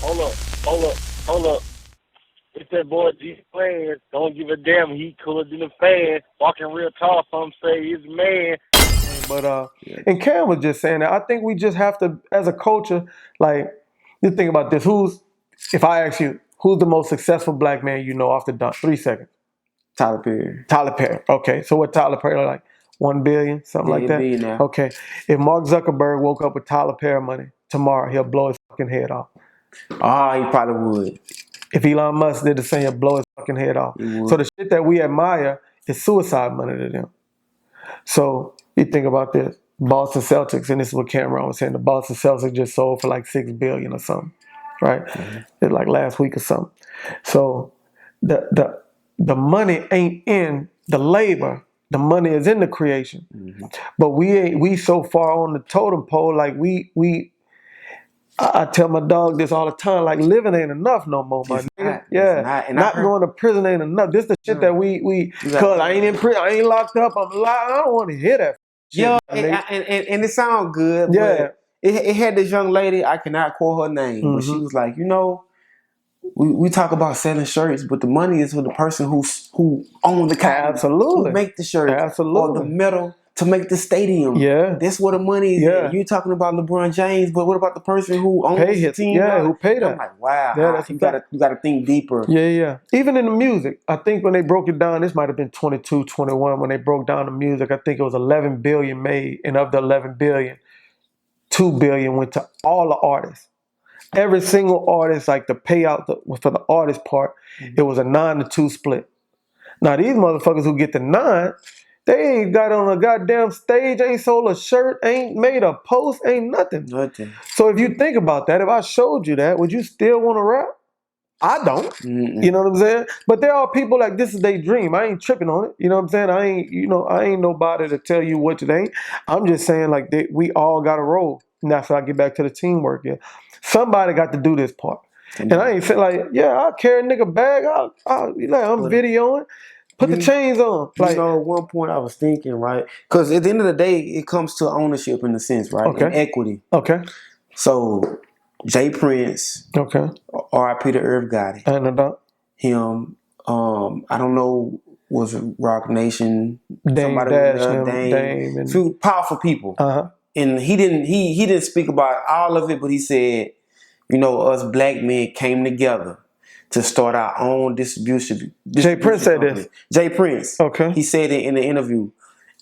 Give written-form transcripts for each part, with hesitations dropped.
Hold up, hold up, hold up. It's that boy G Plans. Don't give a damn. He cooler than a fan. Walking real tall. Some say he's a man. But Yeah. and Cam was just saying that. I think we just have to, as a culture, like you think about this. If I ask you, who's the most successful black man you know off the dunk? 3 seconds. Tyler Perry. Tyler Perry. Okay, so what Tyler Perry like? 1 billion, something Yeah, like he that. billionaire. Okay, if Mark Zuckerberg woke up with Tyler Perry money tomorrow, he'll blow his fucking head off. Ah, he probably would. If Elon Musk did the same, he'll blow his fucking head off. He So would. the shit that we admire is suicide money to them. So you think about this. Boston Celtics, and this is what Cameron was saying, the Boston Celtics just sold for like 6 billion or something, right? Mhm. It's like last week or something. So the money ain't in the labor. The money is in the creation. Mhm. But we so far on the totem pole, like I tell my dog this all the time, like living ain't enough no more, my It's nigga. not. It's Yeah. not. And I Not heard. going to prison ain't enough. This the shit No. that we You got. cause I ain't in prison, I ain't locked up, I'm alive. I don't want to hear that shit, Yeah, my and, nigga. and it sounds good, Yeah. but it had this young lady. I cannot quote her name, but she Mm-hmm. was like, we talk about selling shirts, but the money is for the person who owns the cotton, who Absolutely. make the shirts, or the Absolutely. metal to make the stadium. Yeah. That's where the money is at. Yeah. You talking about LeBron James, but what about the person who Pay owns the his team? yeah, who pay And I'm that? like, wow, Yeah, that's a you fact. gotta think deeper. Yeah, yeah. Even in the music, I think when they broke it down, this might have been 22, 21. When they broke down the music, I think it was 11 billion made, and of the 11 billion, 2 billion went to all the artists. Every single artist, like the payout for the artist part, it was a 9-2 split. Now these motherfuckers who get the 9, they ain't got on a goddamn stage, ain't sold a shirt, ain't made a post, ain't nothing. Nothing. So if you think about that, if I showed you that, would you still want to rap? I don't. Mm-mm. You know what I'm saying? But there are people like this is their dream. I ain't tripping on it. You know what I'm saying? I ain't nobody to tell you what to think. I'm just saying like we all got to roll. And that's how I get back to the teamwork. Yeah, somebody got to do this part. And I ain't saying like, yeah, I'll carry a nigga bag. I'm But videoing. Put the you chains on. Like, at one point I was thinking, right? Because at the end of the day, it comes to ownership in a sense, right? And okay, equity. okay, So Jay Prince, okay. R.I.P. to Irv Gotti, I know that. him. I don't know, was it Rock Nation? Dame Somebody was Dash, there, them, Dame. Dame, and Few powerful people, uh-huh. and he didn't speak about all of it, but he said, us black men came together to start our own Jay Prince distribution said company. this. Jay Prince, Okay. he said it in the interview.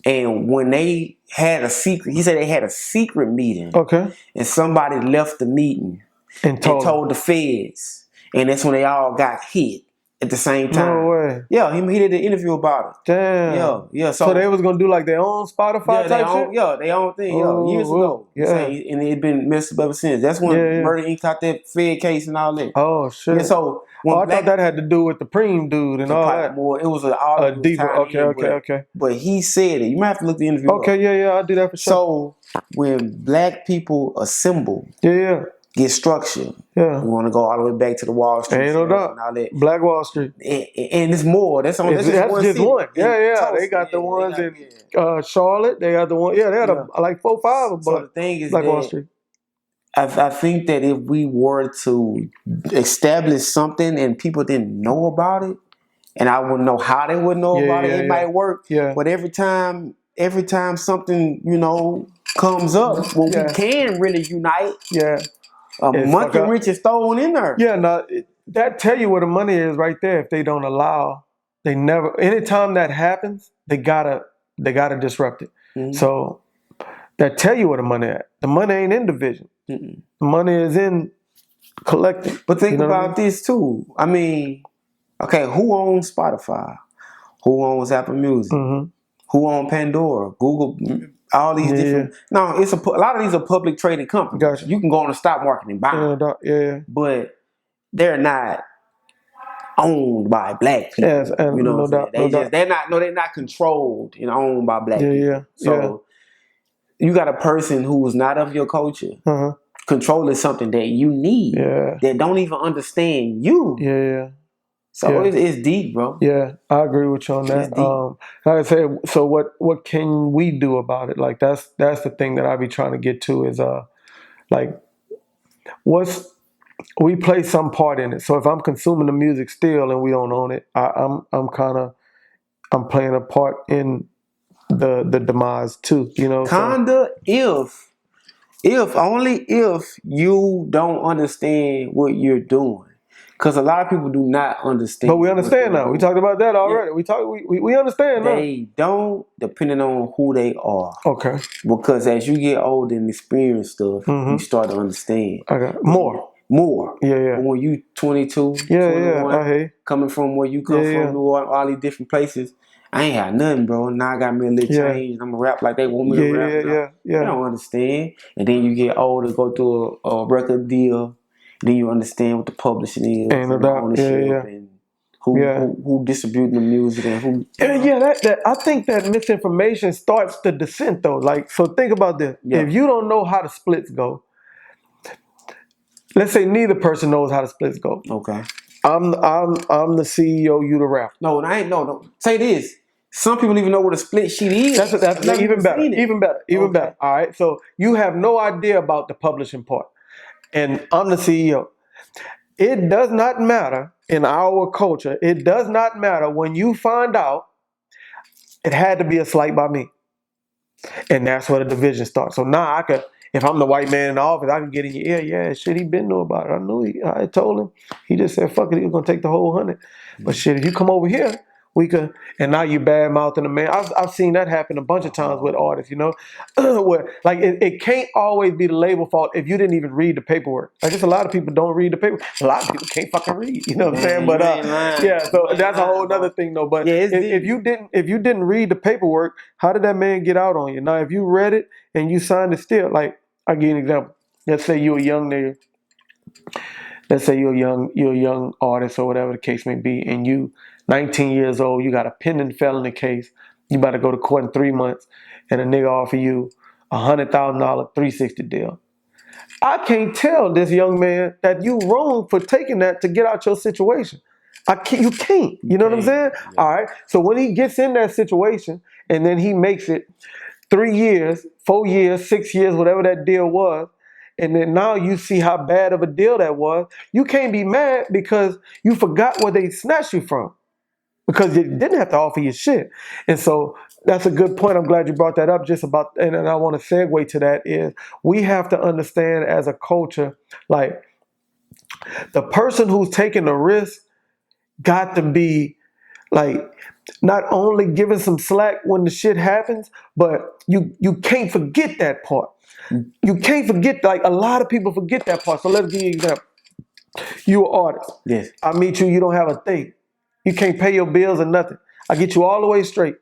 And when they had a secret, he said they had a secret meeting, Okay. and somebody left the meeting And and told him. told the feds, and that's when they all got hit at the same No time. way. Yeah, he did an interview about it. Damn. Yeah. So they was gonna do like their own Spotify type shit? They own thing. Yeah, years Oh, ago. He yeah. say, and it been messed up ever since. That's when Yeah, yeah. Murder Inc. caught that Fed case and all that. Oh Yeah, shit. so Oh, when I thought that had to do with the Preem dude and all that. more, it was all of it was Deeper. tied Okay, in, okay, okay. but he said it. You might have to look the interview up. Okay, yeah, yeah, I'll do that for sure. So when black people assemble, Yeah, yeah. get structure, Yeah. we want to go all the way back to the Wall Street Ain't no snatch doubt. and all that. Black Wall Street. And it's more. That's That's just one just city. one. In Yeah, yeah. Tulsa. They got the Yeah, they ones got- in yeah. Charlotte. They got the one. Yeah, they had Yeah. like 4, 5 of So the thing is Black Wall that Street. I think that if we were to establish something and people didn't know about it, and I wouldn't know how they would know Yeah, about it, yeah, it yeah. might work. Yeah. But every time something comes up, when Yeah. we can really unite, Yeah. a It's fuck monkey up. rich is thrown in there. Yeah, no, that tell you where the money is right there. If they don't allow, they never. Anytime that happens, they gotta disrupt it. Mhm. So that tell you where the money at. The money ain't in division. Mm-mm. The money is in collecting. But think You know what I about this too. I mean, okay, who owns Spotify? Who owns Apple Music? Mm-hmm. Who owns Pandora? Google? All these Yeah, different. No, a lot of these are public traded companies. Gotcha. You can go on the stock market and buy them, Yeah. but they're not owned by black people. Yes, and You know no what I'm saying? doubt, no doubt. They're not controlled and owned by black Yeah, people. yeah, So you got a person who is not of your culture Uh-huh. controlling something that you need, Yeah. that don't even understand you. Yeah, yeah. So Yeah. it's deep, bro. Yeah, I agree with you on It's that. deep. Like I said, so what can we do about it? Like that's the thing that I be trying to get to is like what's we play some part in it. So if I'm consuming the music still and we don't own it, I'm playing a part in the demise too. You know. Kinda if only if you don't understand what you're doing. Because a lot of people do not understand. But we understand now. We talked about that already. Yeah. We understand now. They don't, depending on who they are. Okay. Because as you get older and experience stuff, you start to understand. Okay. More. Yeah. But when you 22, 21, coming from where you come from, New Orleans, all these different places, I ain't had nothing, bro. Now I got me a little change. I'm going to rap like they want me to rap. Yeah. They don't understand. And then you get older, go through a record deal. Then you understand what the publishing is. Ain't no doubt. And who distributing the music and who. That I think that misinformation starts the descent though. Like, so think about this. Yeah. If you don't know how the splits go, let's say neither person knows how the splits go. Okay. I'm the CEO, you the rapper. No, I ain't no. Say this. Some people even know what a split sheet is. That's even better. Even better. All right. So you have no idea about the publishing part. And I'm the CEO. It does not matter in our culture. It does not matter when you find out it had to be a slight by me. And that's where the division starts. So now I could, if I'm the white man in the office, I can get in your ear. Yeah, shit, he been know about it. I told him. He just said, fuck it, he was going to take the whole 100. But shit, if you come over here, we could, and now you bad mouthing the man. I've seen that happen a bunch of times with artists, you know, where like it can't always be the label fault if you didn't even read the paperwork. Like just a lot of people don't read the paper. A lot of people can't fucking read, you know what I'm saying? But so that's a whole other thing though. But if you didn't read the paperwork, how did that man get out on you? Now if you read it and you signed it still, like I'll give you an example. Let's say you're a young nigga. Let's say you're a young artist or whatever the case may be, and you 19 years old, you got a pending felony case, you about to go to court in 3 months, and a nigga offer you $100,000 360 deal. I can't tell this young man that you wrong for taking that to get out your situation. You can't. You know what I'm saying? Yeah. All right. So when he gets in that situation and then he makes it 3 years, 4 years, 6 years, whatever that deal was, and then now you see how bad of a deal that was, you can't be mad because you forgot where they snatched you from. Because you didn't have to offer your shit. And so that's a good point. I'm glad you brought that up just about, and I want to segue to that is we have to understand as a culture, like the person who's taking the risk got to be like not only giving some slack when the shit happens, but you can't forget that part. You can't forget, like a lot of people forget that part. So let's give you an example. You an artist. Yes. I meet you, you don't have a thing. You can't pay your bills or nothing. I get you all the way straight.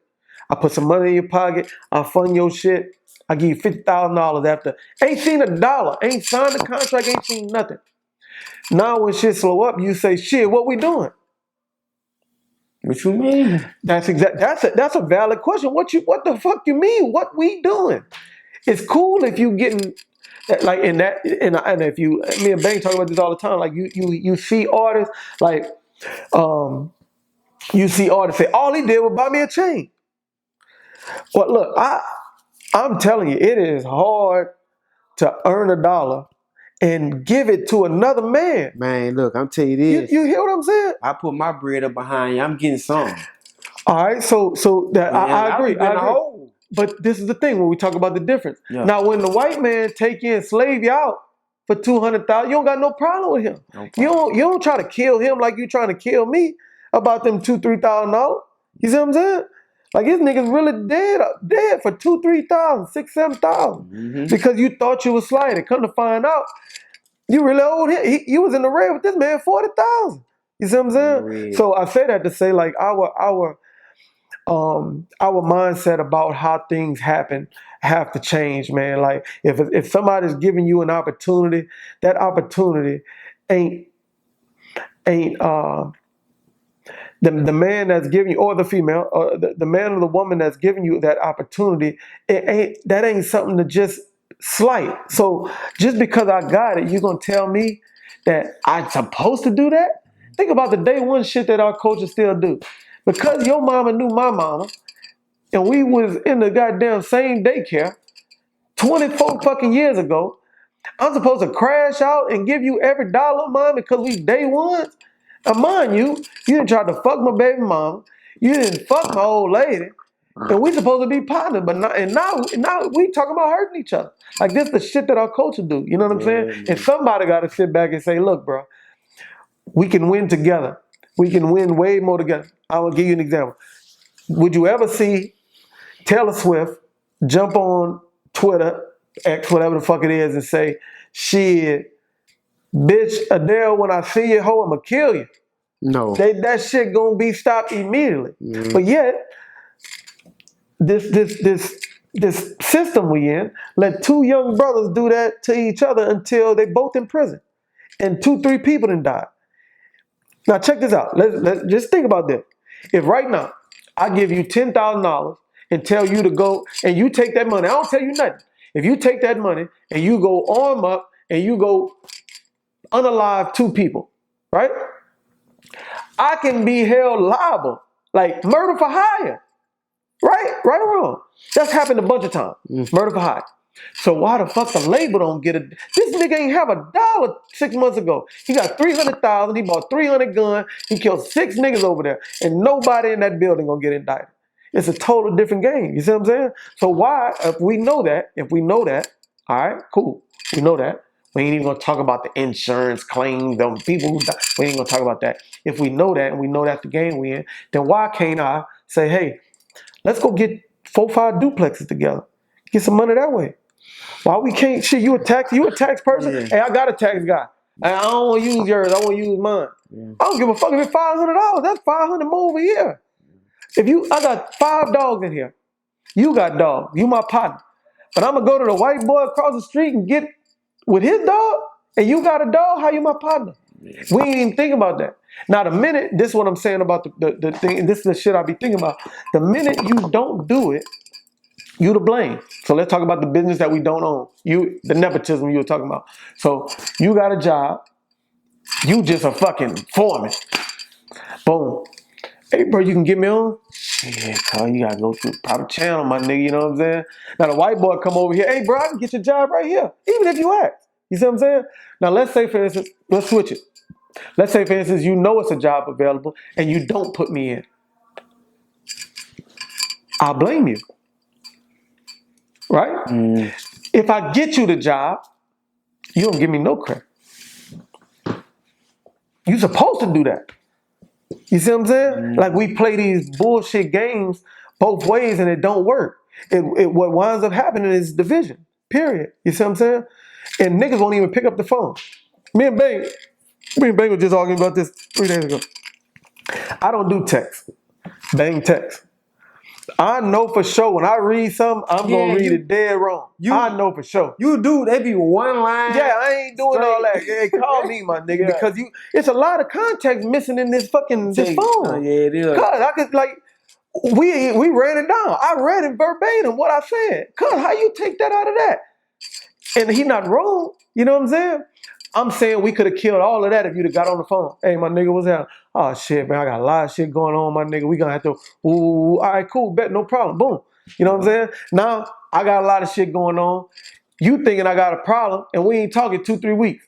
I put some money in your pocket. I fund your shit. I give you $50,000 after. Ain't seen a dollar. Ain't signed a contract. Ain't seen nothing. Now when shit slow up, you say, shit, what we doing? What you mean? That's a valid question. What the fuck you mean? What we doing? It's cool if you getting like in that, and if you, me and Bang talk about this all the time. Like you see artists like, you see artists say, all he did was buy me a chain. But look, I'm telling you, it is hard to earn a dollar and give it to another man. Man, look, I'm telling you this. You hear what I'm saying? I put my bread up behind you. I'm getting some. All right, so that I agree. But this is the thing when we talk about the difference. Yeah. Now, when the white man take you and slave you out for $200,000, you don't got no problem with him. No problem. You don't try to kill him like you trying to kill me about them $2,000-$3,000. You see what I'm saying? Like his niggas really dead for $2,000, $3,000, $6,000, $7,000 because you thought you was slighted. Come to find out, you really owed him. You was in the red with this man $40,000. You see what I'm saying? Really? So I say that to say like our mindset about how things happen have to change, man. Like if somebody's giving you an opportunity, that opportunity ain't the man that's giving you, or the female, or the man or the woman that's giving you that opportunity, that ain't something to just slight. So just because I got it, you're gonna tell me that I'm supposed to do that? Think about the day one shit that our culture still do. Because your mama knew my mama, and we was in the goddamn same daycare 24 fucking years ago, I'm supposed to crash out and give you every dollar of mine because we day ones? And mind you, you didn't try to fuck my baby mama. You didn't fuck my old lady. And we supposed to be partners, but now we talking about hurting each other. Like this is the shit that our culture do. You know what I'm saying? Man. And somebody got to sit back and say, look, bro, we can win together. We can win way more together. I will give you an example. Would you ever see Taylor Swift jump on Twitter, X, whatever the fuck it is, and say, shit, bitch, Adele, when I see you, ho, I'ma kill you. No. That shit gonna be stopped immediately. But yet, this system we in, let two young brothers do that to each other until they both in prison. And 2-3 people done died. Now check this out. Let's just think about this. If right now, I give you $10,000 and tell you to go, and you take that money, I don't tell you nothing. If you take that money and you go arm up and you go unalive 2 people, right? I can be held liable, like murder for hire. Right or wrong? That's happened a bunch of times. Murder for hire. So why the fuck the label don't get it? This nigga ain't have $1 6 months ago. He got 300,000. He bought 300 guns. He killed 6 niggas over there, and nobody in that building gonna get indicted. It's a total different game. You see what I'm saying? So why, if we know that, all right, cool. We know that. We ain't even gonna talk about the insurance claims, the people who die. We ain't gonna talk about that. If we know that and we know that's the game we in, then why can't I say, hey, let's go get 4-5 duplexes together. Get some money that way. Why we can't? Shit, you a tax person? Yeah. Hey, I got a tax guy. I don't want to use yours. I want to use mine. Yeah. I don't give a fuck if it's $500. That's $500 more over here. I got 5 dogs in here. You got dogs. You my partner. But I'm gonna go to the white boy across the street and get with his dog, and you got a dog. How you my partner? Yeah. We ain't even think about that. Now, the minute, this is what I'm saying about the thing, and this is the shit I be thinking about. The minute you don't do it, you to blame. So let's talk about the business that we don't own. The nepotism you were talking about. So you got a job. You just a fucking foreman. Boom. Hey, bro, you can get me on? Shit, cuz you gotta go through the proper channel, my nigga, you know what I'm saying? Now the white boy come over here. Hey, bro, I can get your job right here. Even if you ask. You see what I'm saying? Now let's say, for instance, let's switch it. Let's say, for instance, you know it's a job available and you don't put me in. I'll blame you. Right? If I get you the job, you don't give me no credit. You're supposed to do that. You see what I'm saying? Like we play these bullshit games both ways and it don't work. What winds up happening is division. Period. You see what I'm saying? And niggas won't even pick up the phone. Me and Bang were just arguing about this 3 days ago. I don't do text. Bang text. I know for sure when I read something, I'm gonna read it dead wrong. I know for sure. You do, they be one line. Yeah, I ain't doing all that. Hey, call me, my nigga, because it's a lot of context missing in this fucking this phone. Yeah, it is. Cause I could we ran it down. I read it verbatim what I said. Cause how you take that out of that? And he not wrong. You know what I'm saying? I'm saying we could have killed all of that if you'd have got on the phone. Hey, my nigga, what's that? Oh, shit, man, I got a lot of shit going on, my nigga. We gonna have to, all right, cool, bet, no problem, boom. You know what I'm saying? Now, I got a lot of shit going on. You thinking I got a problem, and we ain't talking 2-3 weeks.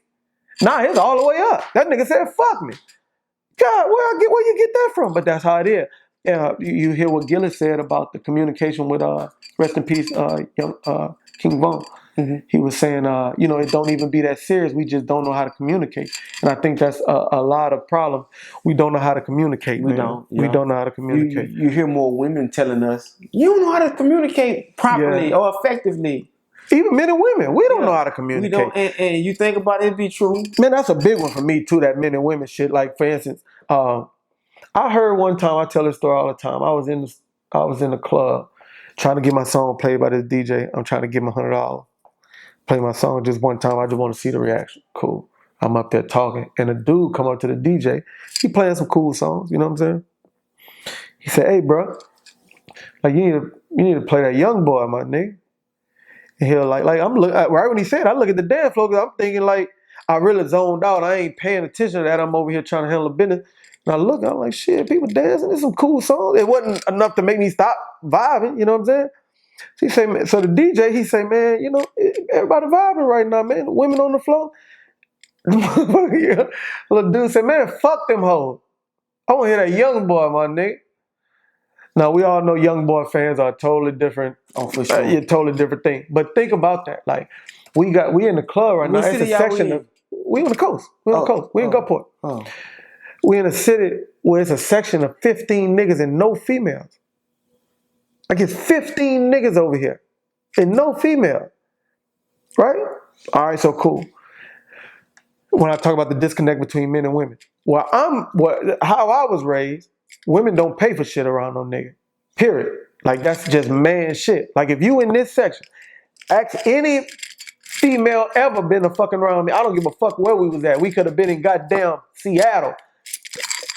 Now, it's all the way up. That nigga said, fuck me. God, where you get that from? But that's how it is. You hear what Gillis said about the communication with, rest in peace, King Von. Mm-hmm. He was saying, it don't even be that serious. We just don't know how to communicate. And I think that's a lot of problem. We don't know how to communicate. We don't know how to communicate. You hear more women telling us, you don't know how to communicate properly or effectively. Even men and women, we don't know how to communicate. We don't, and you think about it be true. Man, that's a big one for me too, that men and women shit. Like, for instance, I heard one time, I tell this story all the time. I was in the club trying to get my song played by this DJ. I'm trying to give him $100. Play my song just one time. I just want to see the reaction. Cool. I'm up there talking, and a dude come up to the DJ. He playing some cool songs. You know what I'm saying? He said, "Hey, bro, like you need to play that Young Boy, my nigga." And he'll like I'm right when he said, I look at the dance floor because I'm thinking like I really zoned out. I ain't paying attention to that. I'm over here trying to handle business. And I look, I'm like, shit, people dancing. There's some cool songs. It wasn't enough to make me stop vibing. You know what I'm saying? He say, man, so the DJ, he say, man, you know, everybody vibing right now, man. Women on the floor. Little dude say, man, fuck them hoes. I want to hear that Young Boy, my nigga. Now, we all know Young Boy fans are totally different. Oh, for sure. Yeah, totally different thing. But think about that. Like, we in the club right now. It's a section of, we on the coast. We on the coast. We in Gulfport. We in a city where it's a section of 15 niggas and no females. Like, it's 15 niggas over here and no female. Right? All right, so cool. When I talk about the disconnect between men and women. Well, how I was raised, women don't pay for shit around no nigga. Period. Like, that's just man shit. Like, if you in this section, ask any female ever been a fucking around me. I don't give a fuck where we was at. We could have been in goddamn Seattle.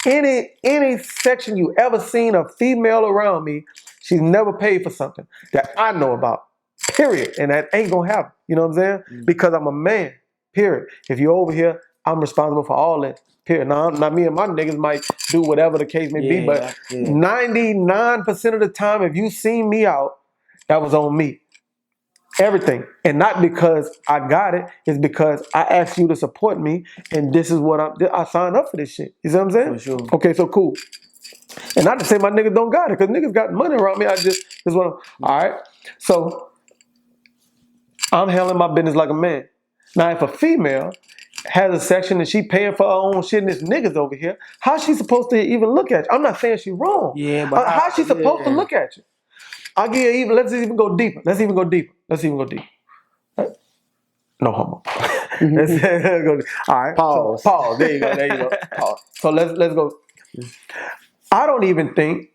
Any section you ever seen a female around me, she's never paid for something that I know about. Period. And that ain't gonna happen. You know what I'm saying? Because I'm a man. Period. If you're over here, I'm responsible for all that. Period. Now me and my niggas might do whatever the case may be, but 99% of the time, if you seen me out, that was on me. Everything. And not because I got it, it's because I asked you to support me, and this is what I signed up for this shit. You see what I'm saying? For sure. Okay, so cool. And not to say my niggas don't got it, because niggas got money around me. All right. So I'm handling my business like a man. Now, if a female has a section and she paying for her own shit and there's niggas over here, how's she supposed to even look at you? I'm not saying she's wrong. Yeah, but how's she supposed to look at you? I'll give you let's even go deeper. Let's even go deeper. No homo. Let's go. All right. Pause. So, pause. There you go. Pause. So let's go. I don't even think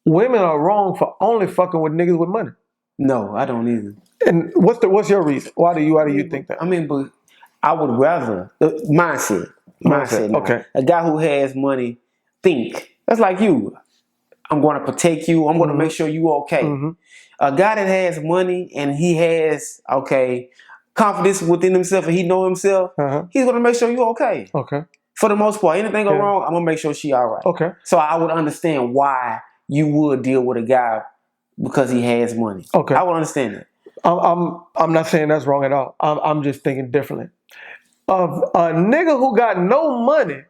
women are wrong for only fucking with niggas with money. No, I don't either. And what's your reason? Why do you think that? I mean, but I would rather mindset. Okay. A guy who has money think. That's like you. I'm going to protect you. I'm going to make sure you okay. A guy that has money and he has confidence within himself and he know himself, he's going to make sure you okay. Okay. For the most part, anything go wrong, I'm going to make sure she all right. Okay. So I would understand why you would deal with a guy because he has money. Okay. I would understand that. I'm not saying that's wrong at all. I'm just thinking differently. Of a nigga who got no money,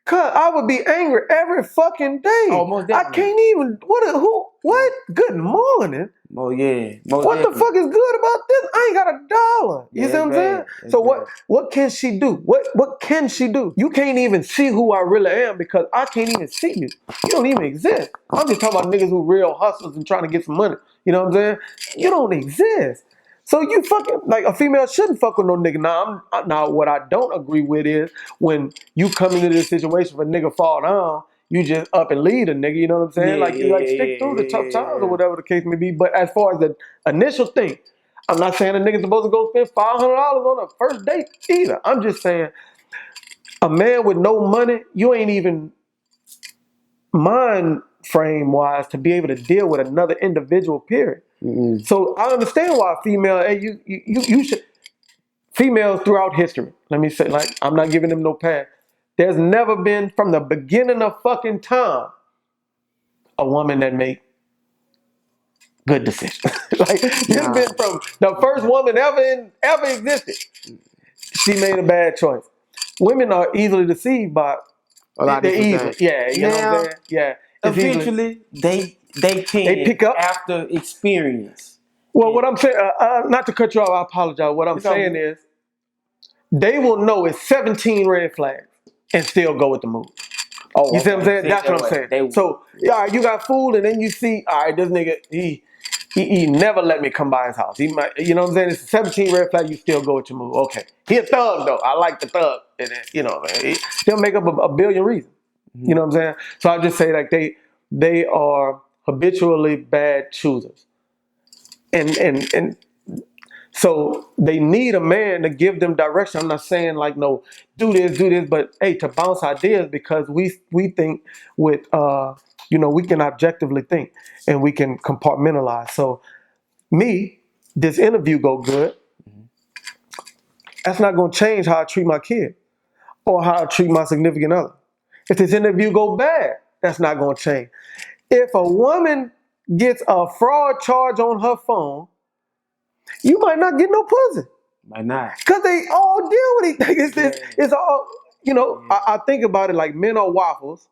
cause I would be angry every fucking day. Oh, most definitely. I can't even. What? Good morning. Oh yeah. What the fuck is good about this? I ain't got $1. You see what I'm saying? So what can she do? What can she do? You can't even see who I really am because I can't even see you. You don't even exist. I'm just talking about niggas who real hustlers and trying to get some money. You know what I'm saying? You don't exist. So you fucking, like, a female shouldn't fuck with no nigga. Now what I don't agree with is when you come into this situation where a nigga fall down, you just up and lead a nigga, you know what I'm saying? Stick through the tough times or whatever the case may be. But as far as the initial thing, I'm not saying a nigga's supposed to go spend $500 on a first date either. I'm just saying a man with no money, you ain't even mind frame wise to be able to deal with another individual, period. So I understand why female, you should, females throughout history, let me say, like, I'm not giving them no pass. There's never been, from the beginning of fucking time, a woman that make good decisions. Like, it's been from the first woman ever existed. She made a bad choice. Women are easily deceived by a lot of easy. things. Yeah, you know what I'm saying? Yeah. Eventually, they pick up after experience. Well, what I'm saying, not to cut you off, I apologize. What I'm saying is, they will know it's 17 red flags and still go with the move. Oh, you see what I'm saying? That's what I'm saying. So, you got fooled, and then you see, all right, this nigga, he never let me come by his house. He might, you know what I'm saying? It's 17 red flags, you still go with your move. Okay. He a thug, though. I like the thug. And then, you know, they'll make up a billion reasons. You know what I'm saying? So I just say, like, they are habitually bad choosers. And so they need a man to give them direction. I'm not saying, like, no, do this, but hey, to bounce ideas, because we think with we can objectively think and we can compartmentalize. So this interview go good. That's not gonna change how I treat my kid or how I treat my significant other. If this interview go bad, that's not gonna change. If a woman gets a fraud charge on her phone, you might not get no pussy. Might not. Because they all deal with each thing. It's all, I think about it like men are waffles.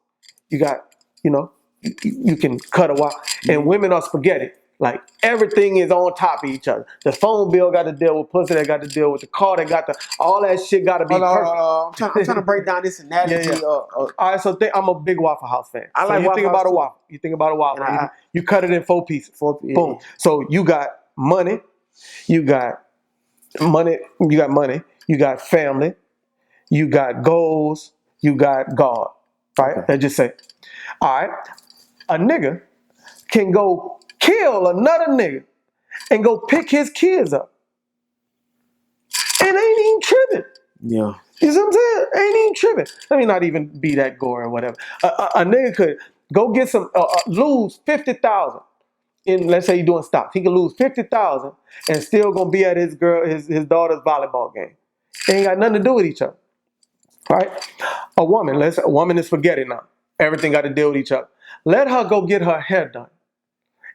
You got, you can cut a waffle. And women are spaghetti. Like everything is on top of each other. The phone bill got to deal with pussy. They got to deal with the car. They got to, all that shit got to be perfect. I'm trying to break down this analogy. Yeah. All right, so I'm a big Waffle House fan. I like you Waffle think House about a too. waffle. You think about a waffle. And You cut it in 4 pieces. Boom. So you got money. You got money. You got family. You got goals. You got God. Right? Okay. Let's just say. All right. A nigga can go kill another nigga and go pick his kids up. And ain't even tripping. Yeah. You see what I'm saying? Ain't even tripping. Let me not even be that gore or whatever. A nigga could go get some, lose 50,000. In, let's say you're doing stocks. He could lose 50,000 and still gonna be at his daughter's volleyball game. They ain't got nothing to do with each other. Right? A woman is spaghetti now. Everything got to deal with each other. Let her go get her hair done.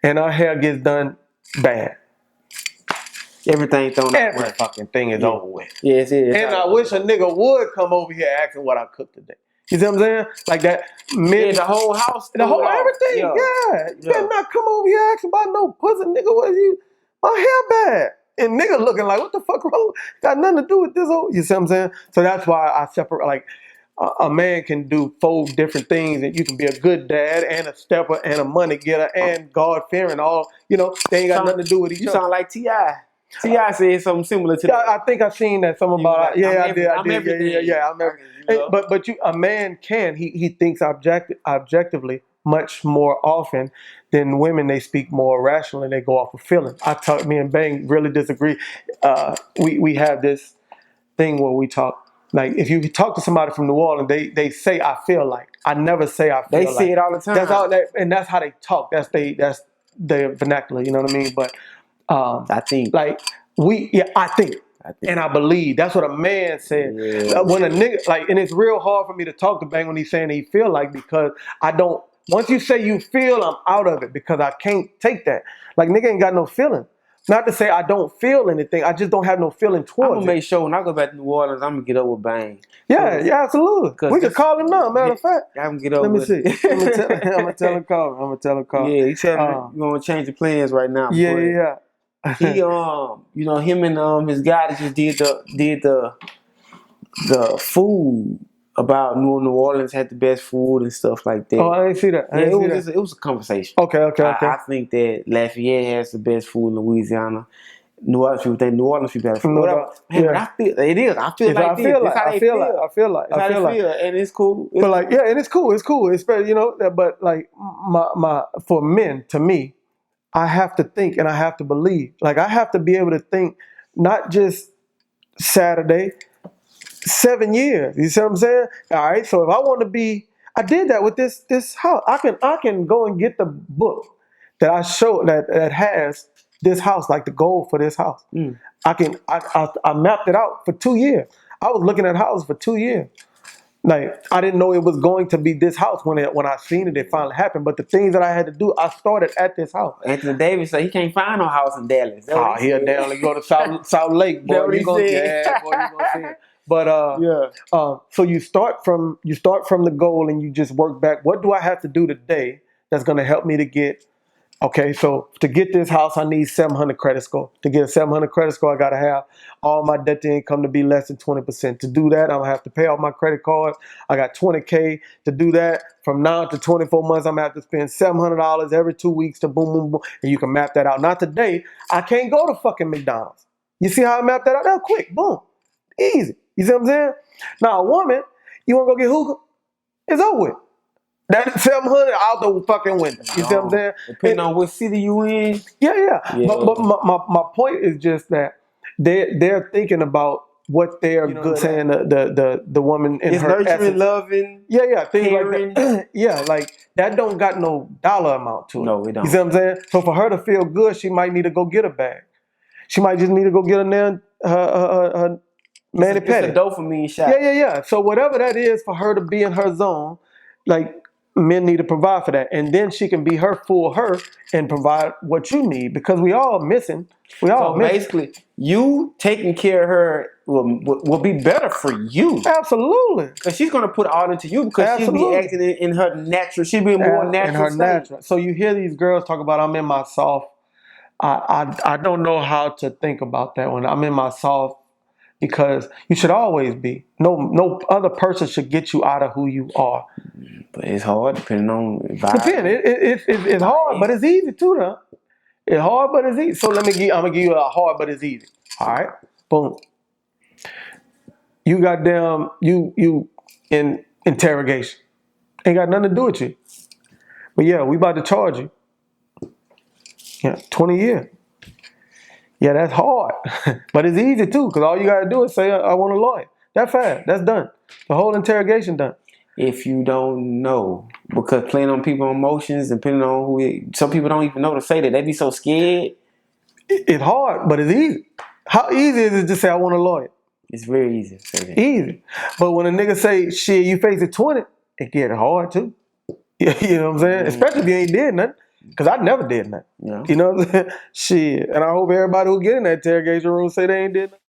And her hair gets done bad. Everything thrown out. Every fucking thing is over with. Yes, it is. And I wish a nigga would come over here asking what I cooked today. You see what I'm saying? Like that. The whole house. The whole everything. Yeah. You better not come over here asking about no pussy, nigga. What you? My hair bad. And nigga looking like, what the fuck wrong? Got nothing to do with this. You see what I'm saying? So that's why I separate, like, a man can do 4 different things, and you can be a good dad and a stepper and a money getter and God-fearing. All, they ain't got nothing to do with each other. You sound like T.I. T.I. said something similar to that. I think I seen that. Something about, I did. I'm everything. Yeah, I'm everything. But a man can, he thinks objectively much more often than women. They speak more rationally. They go off of feelings. Me and Bang really disagree. We have this thing where we talk. Like, if you talk to somebody from New Orleans, they say, I feel like. I never say I feel like. They say it all the time. That's how they talk. That's their vernacular, you know what I mean? But I think. Like, I think. And I believe. That's what a man said. Yeah. When a nigga, like, and it's real hard for me to talk to Bang when he's saying he feel like, because I don't, once you say you feel, I'm out of it, because I can't take that. Like, nigga ain't got no feeling. Not to say I don't feel anything. I just don't have no feeling towards it. I'm going to make sure when I go back to New Orleans, I'm going to get up with Bang. Yeah, absolutely. We can call him now, matter of fact. I'm going to get up with Let me see. I'm going to tell him call. Yeah, he said you want to change the plans right now. Yeah. He, him and his guy that just did the food about New Orleans had the best food and stuff like that. Oh, I didn't see that. It was a conversation. Okay. I think that Lafayette has the best food in Louisiana. New Orleans people think New Orleans people have food. I feel it is. I feel like this. I feel like. And it's cool. But like, yeah, and it's cool. It's cool. It's better, But like, my for men, to me, I have to think and I have to believe. Like, I have to be able to think, not just Saturday, 7 years. You see what I'm saying? All right. So if I want to be, I did that with this house. I can go and get the book that I show that has this house, like the goal for this house. I mapped it out for 2 years. I was looking at houses for 2 years. Like, I didn't know it was going to be this house when I seen it. It finally happened. But the things that I had to do, I started at this house. Anthony Davis said he can't find no house in Dallas. He a Dallas. Go to South Lake, boy. You gonna see it. But so you start from the goal and you just work back. What do I have to do today that's going to help me to get? Okay, so to get this house, I need 700 credit score. To get a 700 credit score, I got to have all my debt to income to be less than 20%. To do that, I'm going to have to pay off my credit cards. I got $20K to do that. From now to 24 months, I'm going to have to spend $700 every 2 weeks to boom, boom, boom. And you can map that out. Not today. I can't go to fucking McDonald's. You see how I mapped that out? That quick, boom, easy. You see what I'm saying? Now, a woman, you want to go get hookah? It's over with. That 700 out the fucking window. You see what I'm saying? Depending on what city you in. Yeah. But my point is just that they're thinking about what they're good saying. The woman in it's her nurturing, essence. Loving. Yeah, things like that. Yeah, like that don't got no dollar amount to it. No, it don't. You see what I'm saying? So for her to feel good, she might need to go get a bag. She might just need to go get her mani-pedi. It's a dopamine shot. Yeah. So whatever that is for her to be in her zone, like, men need to provide for that, and then she can be her full her and provide what you need, because we all missing. So basically, you taking care of her will be better for you. Absolutely. Because she's going to put all into you, because she'll be acting in her natural. She'll be more natural. In her state. natural. So you hear these girls talk about, I'm in my soft. I don't know how to think about that one. I'm in my soft, because you should always be. No other person should get you out of who you are. But it's hard depending on it's hard, but it's easy too, though. It's hard, but it's easy. So I'm gonna give you a hard, but it's easy. All right, boom. You goddamn you in interrogation. Ain't got nothing to do with you. But yeah, we about to charge you. Yeah, 20 years. Yeah, that's hard, but it's easy too, because all you gotta do is say, I want a lawyer. That's fast. That's done. The whole interrogation done. If you don't know, because playing on people's emotions, depending on some people don't even know to say that. They be so scared. It's hard, but it's easy. How easy is it to say, I want a lawyer? It's very easy to say that. Easy. But when a nigga say, shit, you face it 20, it get hard too. You know what I'm saying? Especially if you ain't did nothing. Because I never did nothing. Yeah. You know what I'm saying? Shit. And I hope everybody who get in that interrogation room say they ain't did nothing.